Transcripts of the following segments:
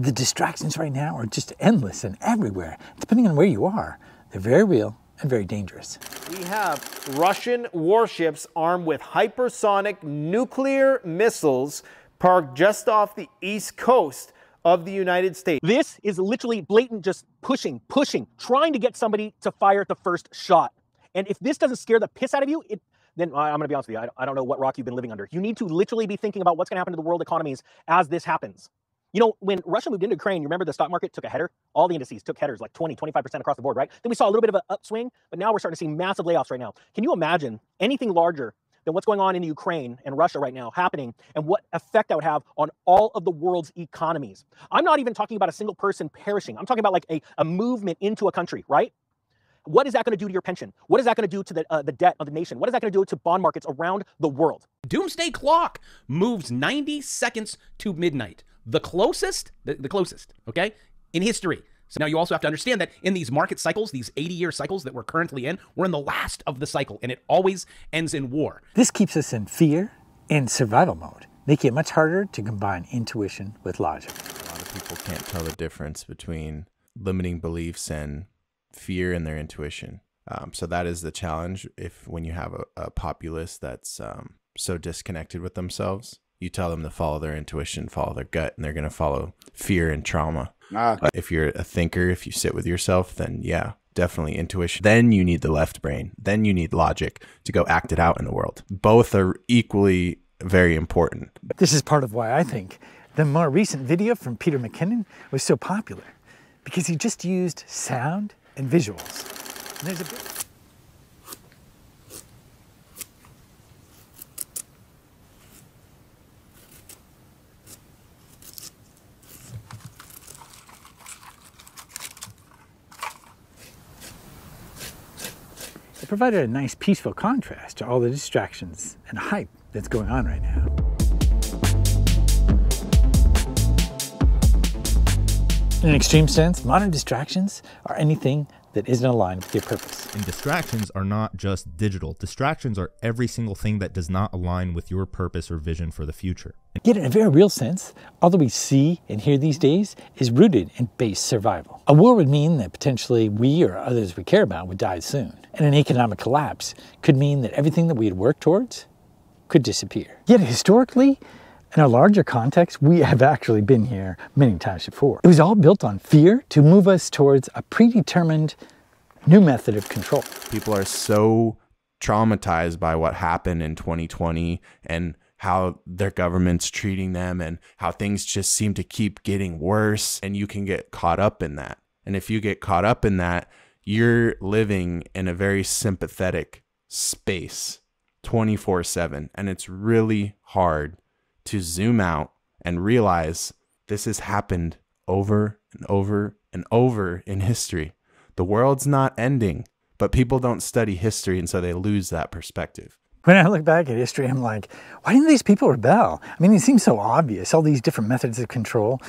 The distractions right now are just endless and everywhere. Depending on where you are, they're very real and very dangerous. We have Russian warships armed with hypersonic nuclear missiles parked just off the east coast of the United States. This is literally blatant, just pushing, trying to get somebody to fire the first shot. And if this doesn't scare the piss out of you, then I'm going to be honest with you, I don't know what rock you've been living under. You need to literally be thinking about what's going to happen to the world economies as this happens. You know, when Russia moved into Ukraine, you remember the stock market took a header? All the indices took headers, like 20-25% across the board, right? Then we saw a little bit of an upswing, but now we're starting to see massive layoffs right now. Can you imagine anything larger than what's going on in Ukraine and Russia right now happening, and what effect that would have on all of the world's economies? I'm not even talking about a single person perishing. I'm talking about like a movement into a country, right? What is that going to do to your pension? What is that going to do to the debt of the nation? What is that going to do to bond markets around the world? Doomsday clock moves 90 seconds to midnight. The closest, okay, in history. So now you also have to understand that in these market cycles, these 80-year cycles that we're currently in, we're in the last of the cycle, and it always ends in war. This keeps us in fear and survival mode, making it much harder to combine intuition with logic. A lot of people can't tell the difference between limiting beliefs and fear in their intuition. So that is the challenge. When you have a populace that's so disconnected with themselves, you tell them to follow their intuition, follow their gut, and they're going to follow fear and trauma. If you're a thinker, if you sit with yourself, then yeah, definitely intuition. Then you need the left brain. Then you need logic to go act it out in the world. Both are equally very important. This is part of why I think the more recent video from Peter McKinnon was so popular, because he just used sound and visuals. And there's a bit. It provided a nice peaceful contrast to all the distractions and hype that's going on right now. In an extreme sense, modern distractions are anything that isn't aligned with your purpose. And distractions are not just digital. Distractions are every single thing that does not align with your purpose or vision for the future. Yet in a very real sense, all that we see and hear these days is rooted in base survival. A war would mean that potentially we or others we care about would die soon. And an economic collapse could mean that everything that we had worked towards could disappear. Yet historically, in a larger context, we have actually been here many times before. It was all built on fear to move us towards a predetermined new method of control. People are so traumatized by what happened in 2020 and how their government's treating them and how things just seem to keep getting worse, and you can get caught up in that. And if you get caught up in that, you're living in a very sympathetic space 24/7, and it's really hard to zoom out and realize this has happened over and over and over in history. The world's not ending, but people don't study history, and so they lose that perspective. When I look back at history, I'm like, why didn't these people rebel? I mean, it seems so obvious, all these different methods of control.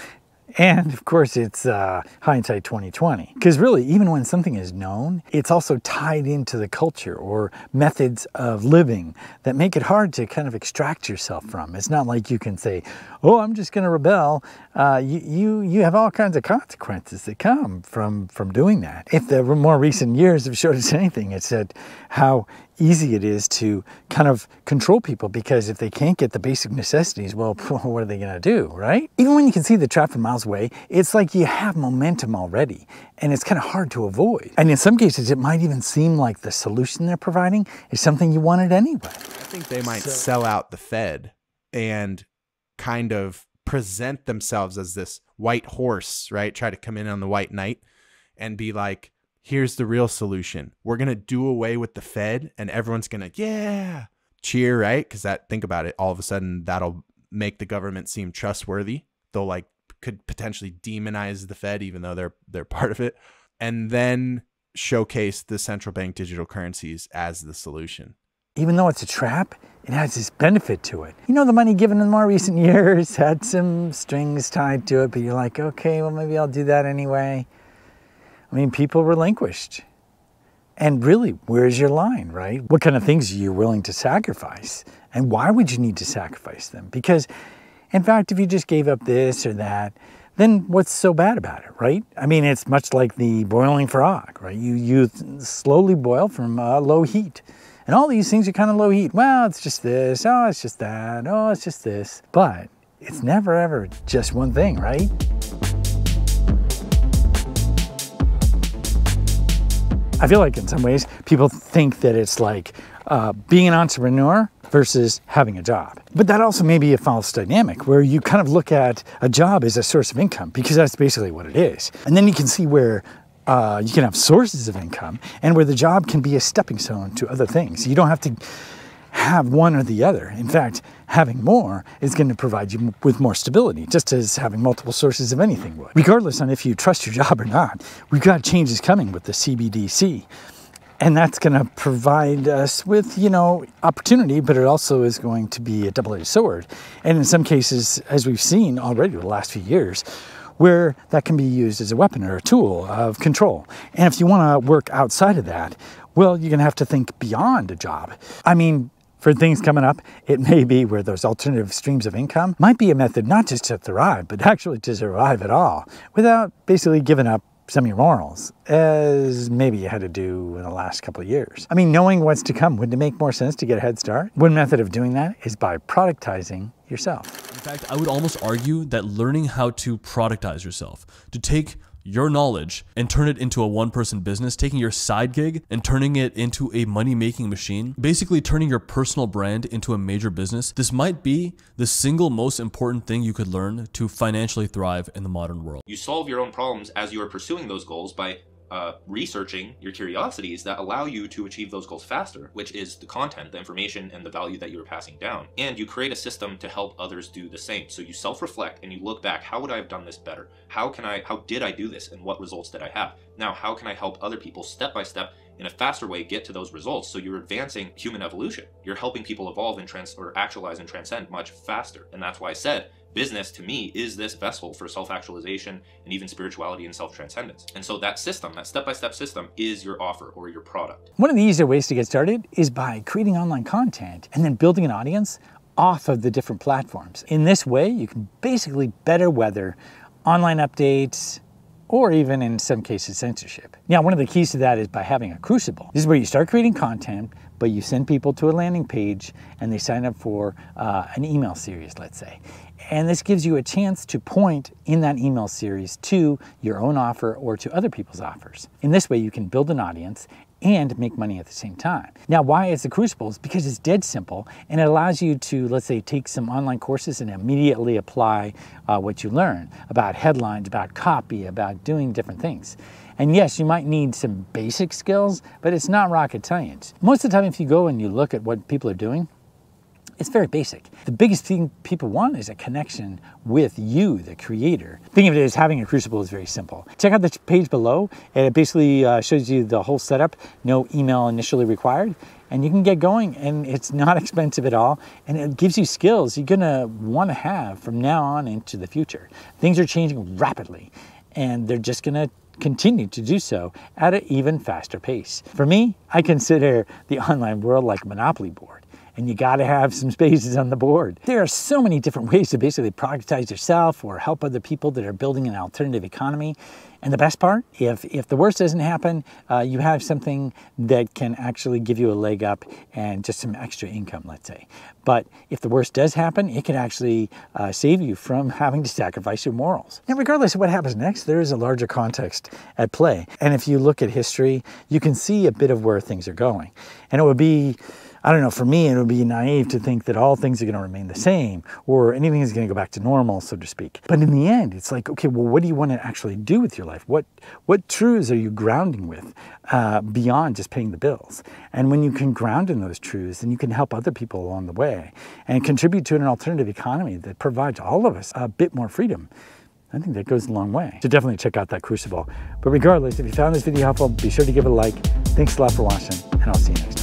And of course, it's hindsight 2020. Because really, even when something is known, it's also tied into the culture or methods of living that make it hard to kind of extract yourself from. It's not like you can say, oh, I'm just going to rebel. You have all kinds of consequences that come from doing that. If the more recent years have showed us anything, it's that how easy it is to kind of control people, because if they can't get the basic necessities, well, what are they going to do, right? Even when you can see the trap from miles away, it's like you have momentum already, and it's kind of hard to avoid. And in some cases, it might even seem like the solution they're providing is something you wanted anyway. I think they might sell out the Fed and kind of present themselves as this white horse, right? Try to come in on the white knight and be like, here's the real solution. We're going to do away with the Fed, and everyone's going to, yeah, cheer, right? Because think about it, all of a sudden that'll make the government seem trustworthy. They'll could potentially demonize the Fed, even though they're part of it, and then showcase the central bank digital currencies as the solution. Even though it's a trap, it has this benefit to it. You know, the money given in more recent years had some strings tied to it, but you're like, okay, well, maybe I'll do that anyway. I mean, people relinquished. And really, where's your line, right? What kind of things are you willing to sacrifice? And why would you need to sacrifice them? Because, in fact, if you just gave up this or that then what's so bad about it, right? I mean, it's much like the boiling frog, right? You slowly boil from low heat. And all these things are kind of low heat. Well, it's just this, oh, it's just that, oh, it's just this. But it's never ever just one thing, right? I feel like in some ways, people think that it's like being an entrepreneur versus having a job. But that also may be a false dynamic where you kind of look at a job as a source of income because that's basically what it is. And then you can see where you can have sources of income and where the job can be a stepping stone to other things. You don't have to have one or the other. In fact, having more is going to provide you with more stability, just as having multiple sources of anything would. Regardless on if you trust your job or not, we've got changes coming with the CBDC. And that's going to provide us with, opportunity, but it also is going to be a double-edged sword. And in some cases, as we've seen already the last few years, where that can be used as a weapon or a tool of control. And if you want to work outside of that, well, you're going to have to think beyond a job. I mean, for things coming up, it may be where those alternative streams of income might be a method not just to thrive, but actually to survive at all, without basically giving up some of your morals, as maybe you had to do in the last couple of years. I mean, knowing what's to come, wouldn't it make more sense to get a head start? One method of doing that is by productizing yourself. In fact, I would almost argue that learning how to productize yourself, to take your knowledge and turn it into a one-person business, taking your side gig and turning it into a money-making machine, basically turning your personal brand into a major business, this might be the single most important thing you could learn to financially thrive in the modern world. You solve your own problems as you are pursuing those goals by researching your curiosities that allow you to achieve those goals faster, which is the content, the information, and the value that you are passing down. And you create a system to help others do the same. So you self-reflect and you look back, how would I have done this better? How did I do this and what results did I have? Now, how can I help other people step by step in a faster way get to those results? So you're advancing human evolution. You're helping people evolve and actualize and transcend much faster. And that's why I said, business, to me, is this vessel for self-actualization and even spirituality and self-transcendence. And so that system, that step-by-step system, is your offer or your product. One of the easier ways to get started is by creating online content and then building an audience off of the different platforms. In this way, you can basically better weather online updates, or even in some cases censorship. Now, one of the keys to that is by having a crucible. This is where you start creating content, but you send people to a landing page and they sign up for an email series, let's say. And this gives you a chance to point in that email series to your own offer or to other people's offers. In this way, you can build an audience and make money at the same time. Now, why is the crucible? It's because it's dead simple and it allows you to, let's say, take some online courses and immediately apply what you learn about headlines, about copy, about doing different things. And yes, you might need some basic skills, but it's not rocket science. Most of the time, if you go and you look at what people are doing, it's very basic. The biggest thing people want is a connection with you, the creator. Think of it as having a crucible is very simple. Check out the page below, and it basically shows you the whole setup, no email initially required, and you can get going, and it's not expensive at all, and it gives you skills you're gonna wanna have from now on into the future. Things are changing rapidly, and they're just gonna continue to do so at an even faster pace. For me, I consider the online world like a Monopoly board. And you gotta have some spaces on the board. There are so many different ways to basically productize yourself or help other people that are building an alternative economy. And the best part, if the worst doesn't happen, you have something that can actually give you a leg up and just some extra income, let's say. But if the worst does happen, it can actually save you from having to sacrifice your morals. Now, regardless of what happens next, there is a larger context at play. And if you look at history, you can see a bit of where things are going. And it would be, I don't know, for me, it would be naive to think that all things are going to remain the same or anything is going to go back to normal, so to speak. But in the end, it's like, okay, well, what do you want to actually do with your life? What truths are you grounding with beyond just paying the bills? And when you can ground in those truths, then you can help other people along the way and contribute to an alternative economy that provides all of us a bit more freedom. I think that goes a long way. So definitely check out that crucible. But regardless, if you found this video helpful, be sure to give it a like. Thanks a lot for watching, and I'll see you next time.